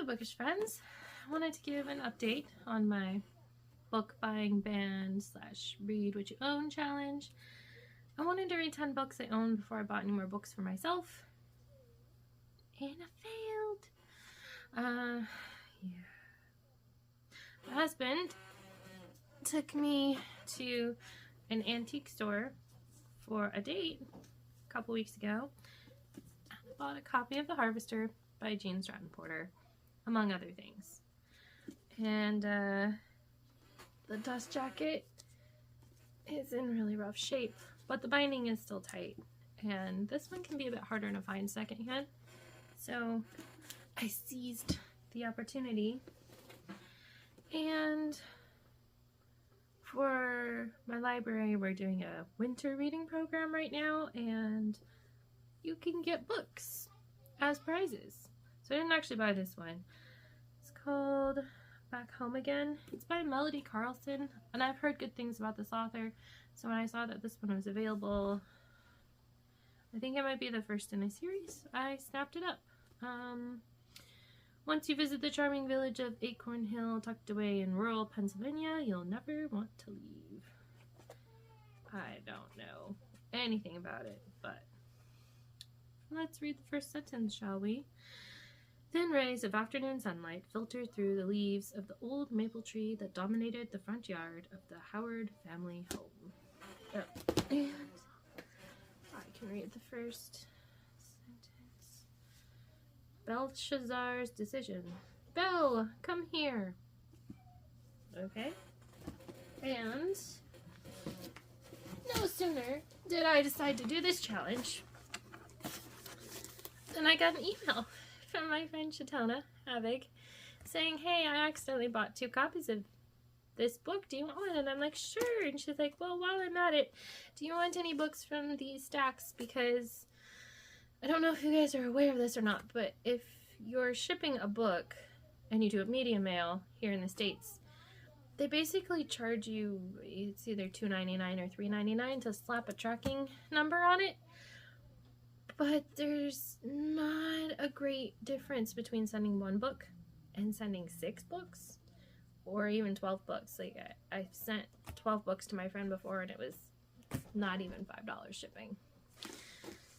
bookish friends. I wanted to give an update on my book buying ban / read what you own challenge. I wanted to read 10 books I owned before I bought any more books for myself. And I failed. Yeah. My husband took me to an antique store for a date a couple weeks ago. I bought a copy of The Harvester by Jean Stratton Porter, among other things. And the dust jacket is in really rough shape, but the binding is still tight. And this one can be a bit harder to find secondhand. So I seized the opportunity. And for my library, we're doing a winter reading program right now, and you can get books as prizes. So I didn't actually buy this one. It's called Back Home Again. It's by Melody Carlson, and I've heard good things about this author. So when I saw that this one was available, I think it might be the first in a series, I snapped it up. Once you visit the charming village of Acorn Hill, tucked away in rural Pennsylvania, you'll never want to leave. I don't know anything about it, but let's read the first sentence, shall we? Thin rays of afternoon sunlight filtered through the leaves of the old maple tree that dominated the front yard of the Howard family home. Oh, and I can read the first sentence. Belshazzar's decision. Belle, come here. Okay. And no sooner did I decide to do this challenge than I got an email from my friend Shatona Havig saying, hey, I accidentally bought 2 copies of this book. Do you want one? And I'm like, sure. And she's like, well, while I'm at it, do you want any books from these stacks? Because I don't know if you guys are aware of this or not, but if you're shipping a book and you do it medium mail here in the States, they basically charge you, it's either $2.99 or $3.99 to slap a tracking number on it. But there's not a great difference between sending 1 book and sending 6 books or even 12 books. Like I've sent 12 books to my friend before and it was not even $5 shipping.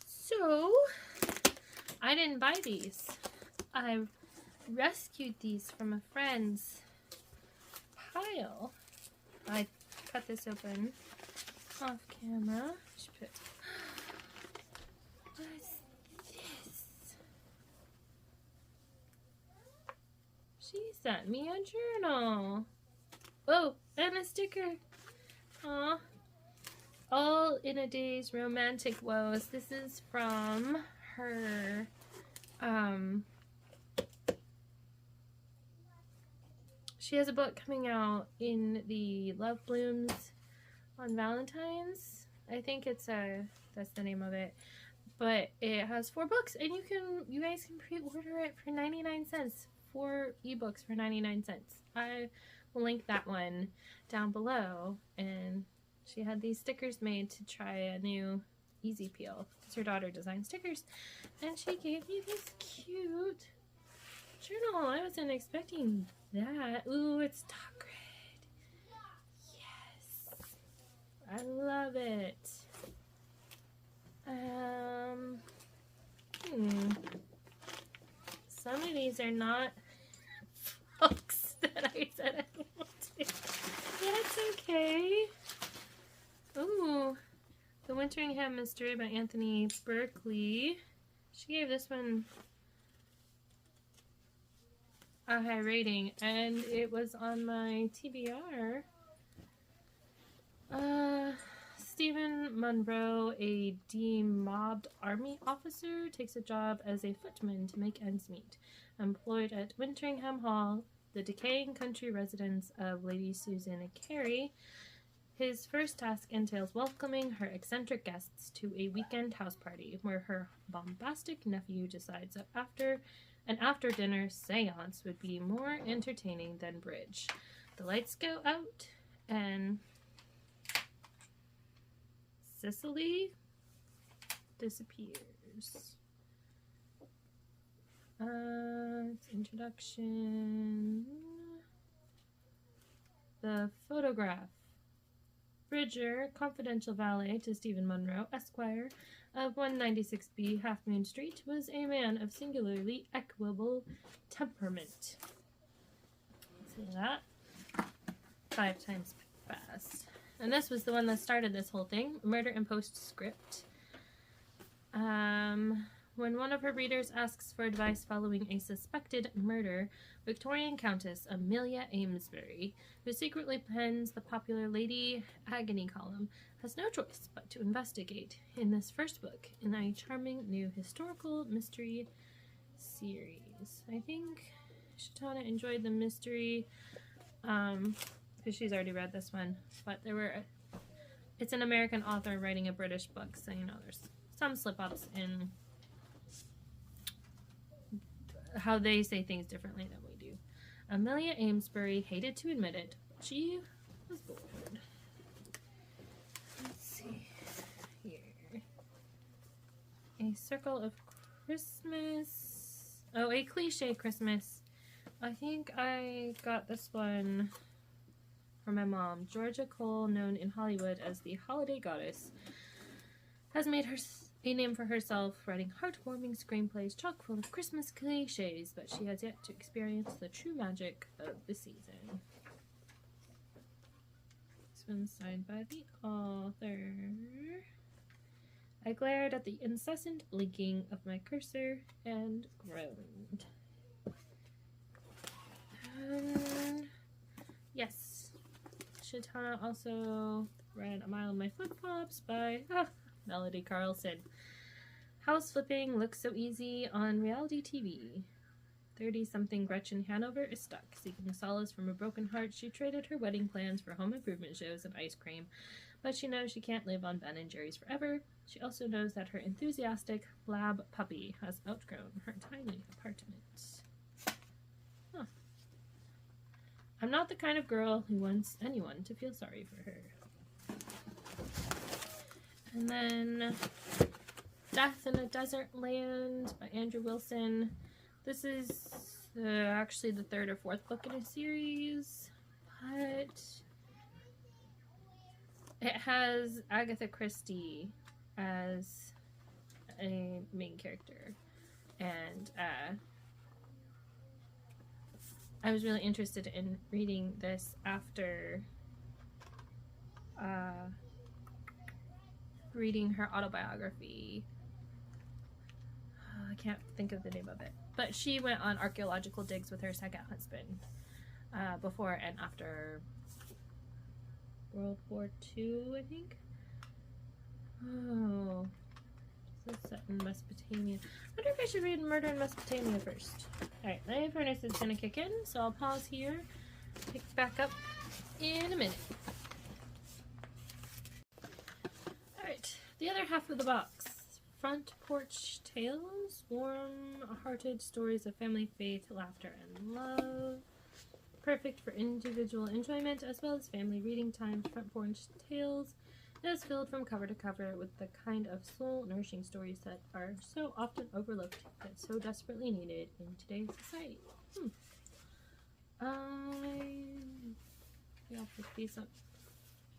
So I didn't buy these. I rescued these from a friend's pile. I cut this open off camera. What's this? She sent me a journal. Oh, and a sticker. Aw. All in a Day's Romantic Woes. This is from her, she has a book coming out in the Love Blooms on Valentine's. I think that's the name of it. But it has 4 books, and you guys can pre-order it for 99 cents. 4 ebooks for 99 cents. I will link that one down below. And she had these stickers made to try a new Easy Peel, because her daughter designed stickers. And she gave me this cute journal. I wasn't expecting that. Ooh, it's dark red. Yes. I love it. Some of these are not books that I said I wanted. That's okay. Ooh, The Winteringham Mystery by Anthony Berkeley. She gave this one a high rating, and it was on my TBR. Stephen Monroe, a demobbed army officer, takes a job as a footman to make ends meet. Employed at Winteringham Hall, the decaying country residence of Lady Susan Carey, his first task entails welcoming her eccentric guests to a weekend house party where her bombastic nephew decides that an after-dinner seance would be more entertaining than bridge. The lights go out and Cicely disappears. It's introduction. The photograph. Bridger, confidential valet to Stephen Monroe, Esquire, of 196B Half Moon Street, was a man of singularly equable temperament. See that? 5 times fast. And this was the one that started this whole thing. Murder and Postscript. When one of her readers asks for advice following a suspected murder, Victorian Countess Amelia Amesbury, who secretly pens the popular Lady Agony column, has no choice but to investigate in this first book in a charming new historical mystery series. I think Shatana enjoyed the mystery because she's already read this one, but it's an American author writing a British book, so you know there's some slip-ups in how they say things differently than we do. Amelia Amesbury hated to admit it, but she was bored. Let's see here. A Circle of Christmas. Oh, a cliche Christmas. I think I got this one from my mom. Georgia Cole, known in Hollywood as the Holiday Goddess, has made her a name for herself, writing heartwarming screenplays chock full of Christmas cliches, but she has yet to experience the true magic of the season. This one's signed by the author. I glared at the incessant blinking of my cursor and groaned. Yes, Shatana also read A Mile in My Flip-Flops by Melody Carlson. House flipping looks so easy on reality TV. 30-something Gretchen Hanover is stuck. Seeking solace from a broken heart, she traded her wedding plans for home improvement shows and ice cream. But she knows she can't live on Ben and Jerry's forever. She also knows that her enthusiastic lab puppy has outgrown her tiny apartment. Huh. I'm not the kind of girl who wants anyone to feel sorry for her. And then Death in a Desert Land by Andrew Wilson. This is actually the 3rd or 4th book in a series, but it has Agatha Christie as a main character. And I was really interested in reading this after reading her autobiography. I can't think of the name of it, but she went on archaeological digs with her second husband before and after World War II, I think. Oh, this is set in Mesopotamia. I wonder if I should read Murder in Mesopotamia first. Alright, my furnace is going to kick in, so I'll pause here, pick back up in a minute. The other half of the box. Front Porch Tales. Warm-hearted stories of family, faith, laughter, and love. Perfect for individual enjoyment as well as family reading time. Front Porch Tales is filled from cover to cover with the kind of soul-nourishing stories that are so often overlooked but so desperately needed in today's society. I'll pick these up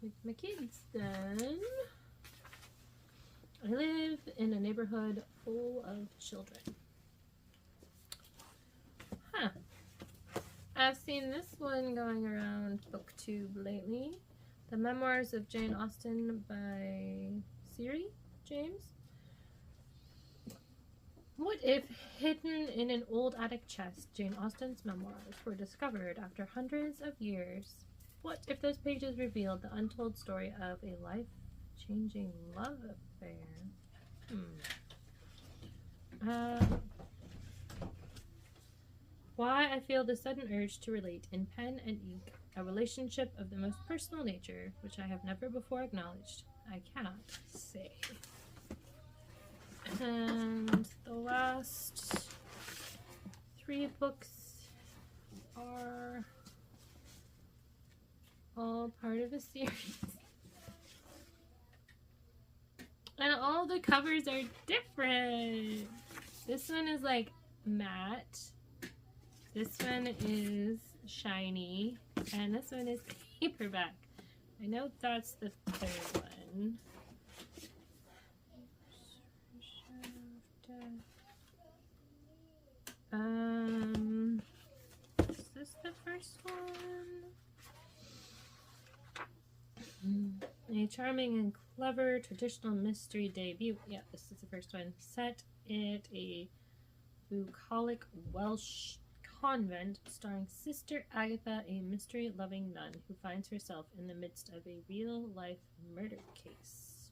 with my kids then. I live in a neighborhood full of children. I've seen this one going around BookTube lately. The Memoirs of Jane Austen by Siri James. What if, hidden in an old attic chest, Jane Austen's memoirs were discovered after hundreds of years? What if those pages revealed the untold story of a life-changing love affair? Why I feel the sudden urge to relate in pen and ink a relationship of the most personal nature, which I have never before acknowledged, I cannot say. And the last 3 books are all part of a series. And all the covers are different. This one is like matte. This one is shiny. And this one is paperback. I know that's the third one. Is this the first one? A charming and clever traditional mystery debut. Yeah, this is the first one. Set at a bucolic Welsh convent starring Sister Agatha, a mystery-loving nun who finds herself in the midst of a real-life murder case.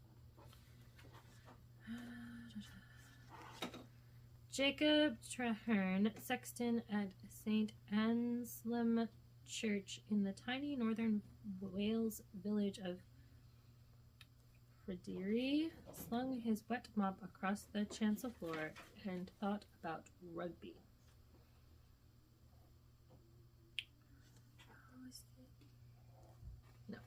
Jacob Traherne, sexton at St. Anselm Church in the tiny northern Wales village of Pryderi, slung his wet mop across the chancel floor and thought about rugby. No.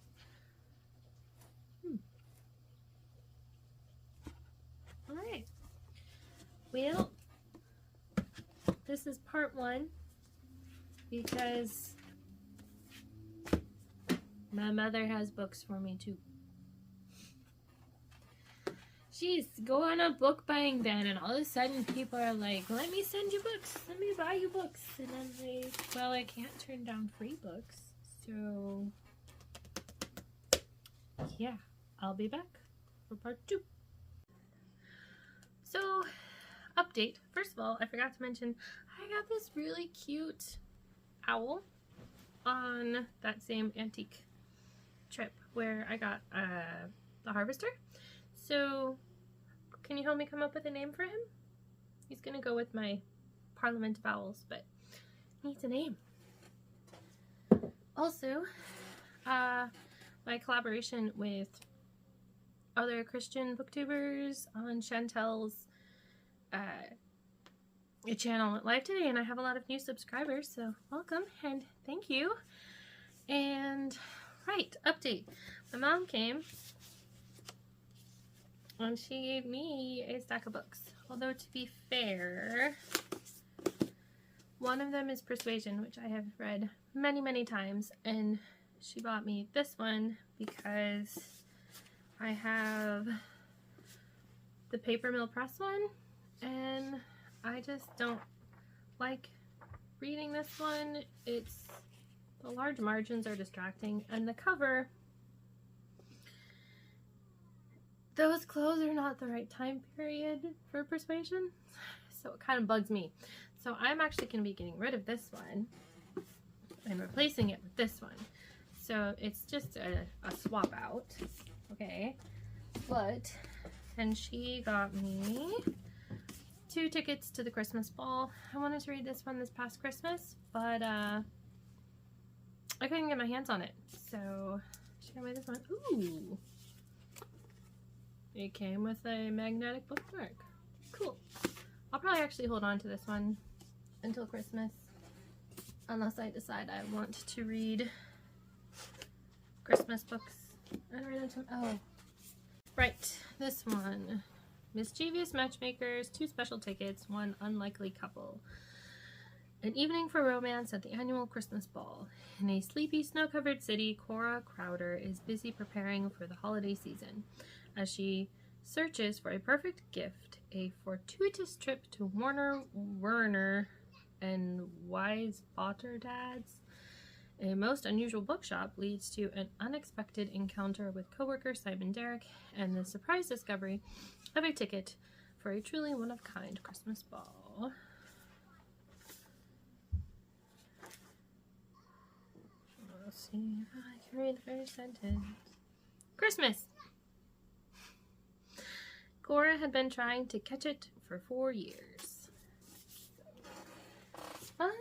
Alright. Well, this is part one because my mother has books for me too. Jeez, go on a book buying ban and all of a sudden people are like, let me send you books, let me buy you books. And I'm like, well, I can't turn down free books. So, yeah, I'll be back for part two. So, update. First of all, I forgot to mention, I got this really cute owl on that same antique trip where I got the harvester. So, can you help me come up with a name for him? He's gonna go with my Parliament of Owls, but he needs a name. Also, my collaboration with other Christian booktubers on Chantel's channel went live today, and I have a lot of new subscribers, so welcome and thank you. And right, update. My mom came and she gave me a stack of books. Although, to be fair, one of them is Persuasion, which I have read many, many times, and she bought me this one because I have the Paper Mill Press one, and I just don't like reading this one. The large margins are distracting, and the cover, those clothes are not the right time period for Persuasion, so it kind of bugs me. So I'm actually going to be getting rid of this one and replacing it with this one. So it's just a swap out, okay? But, and she got me 2 tickets to the Christmas ball. I wanted to read this one this past Christmas, but I couldn't get my hands on it. So she got me this one. Ooh! It came with a magnetic bookmark. Cool. I'll probably actually hold on to this one until Christmas, unless I decide I want to read Christmas books and read them. Oh, right. This one. Mischievous Matchmakers, 2 special tickets, 1 unlikely couple. An evening for romance at the annual Christmas ball. In a sleepy, snow-covered city, Cora Crowder is busy preparing for the holiday season. As she searches for a perfect gift, a fortuitous trip to Warner Werner and Wiesbauterdad's, a most unusual bookshop, leads to an unexpected encounter with coworker Simon Derrick and the surprise discovery of a ticket for a truly one-of-a-kind Christmas ball. Let's see if I can read the first sentence. Christmas! Cora had been trying to catch it for 4 years. Fun!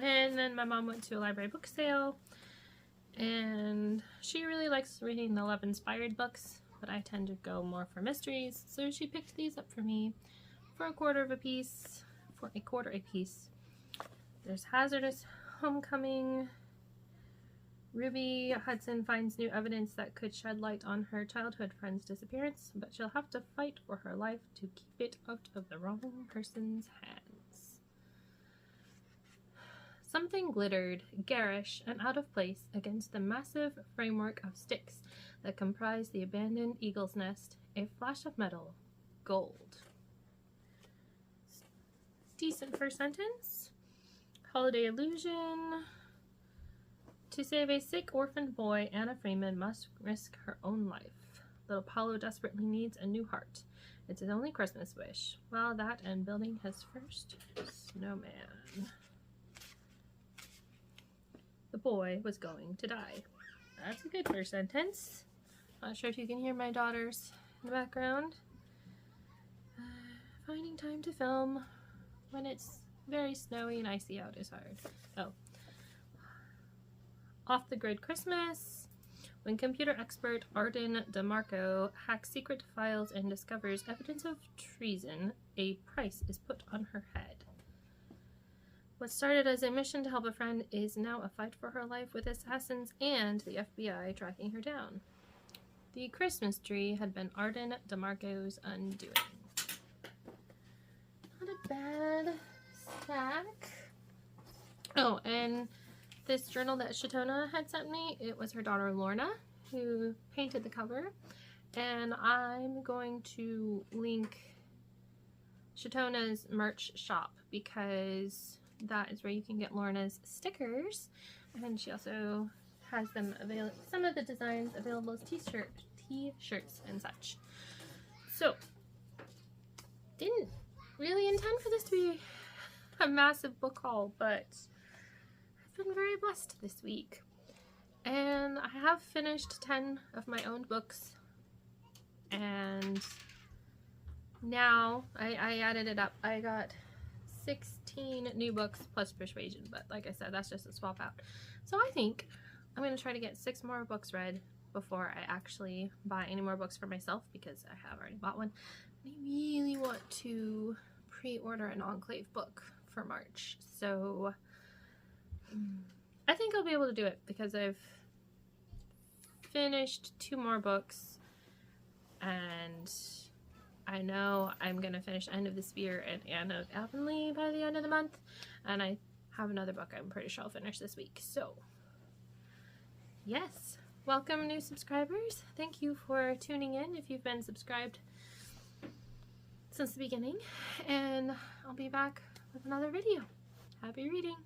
And then my mom went to a library book sale, and she really likes reading the love-inspired books, but I tend to go more for mysteries, so she picked these up for me for a quarter a piece. There's Hazardous Homecoming. Ruby Hudson finds new evidence that could shed light on her childhood friend's disappearance, but she'll have to fight for her life to keep it out of the wrong person's hands. Something glittered, garish and out of place against the massive framework of sticks that comprised the abandoned eagle's nest. A flash of metal. Gold. Decent first sentence. Holiday illusion. To save a sick orphaned boy, Anna Freeman must risk her own life. Little Paulo desperately needs a new heart. It's his only Christmas wish. Well, that and building his first snowman. The boy was going to die. That's a good first sentence. Not sure if you can hear my daughters in the background. Finding time to film when it's very snowy and icy out is hard. Oh. Off the Grid Christmas. When computer expert Arden DeMarco hacks secret files and discovers evidence of treason, a price is put on her head. What started as a mission to help a friend is now a fight for her life with assassins and the FBI tracking her down. The Christmas tree had been Arden DeMarco's undoing. Not a bad stack. Oh, and this journal that Shatona had sent me, it was her daughter Lorna who painted the cover, and I'm going to link Shatona's merch shop because that is where you can get Lorna's stickers, and she also has them available, some of the designs available as t-shirts and such. So, didn't really intend for this to be a massive book haul, but I've been very blessed this week. And I have finished 10 of my own books, and now I added it up. I got 16 new books plus Persuasion, but like I said, that's just a swap out. So I think I'm going to try to get 6 more books read before I actually buy any more books for myself, because I have already bought one. And I really want to pre-order an Enclave book for March. So I think I'll be able to do it because I've finished 2 more books, and I know I'm going to finish End of the Spear and Anne of Avonlea by the end of the month, and I have another book I'm pretty sure I'll finish this week. So yes, welcome new subscribers. Thank you for tuning in if you've been subscribed since the beginning, and I'll be back with another video. Happy reading!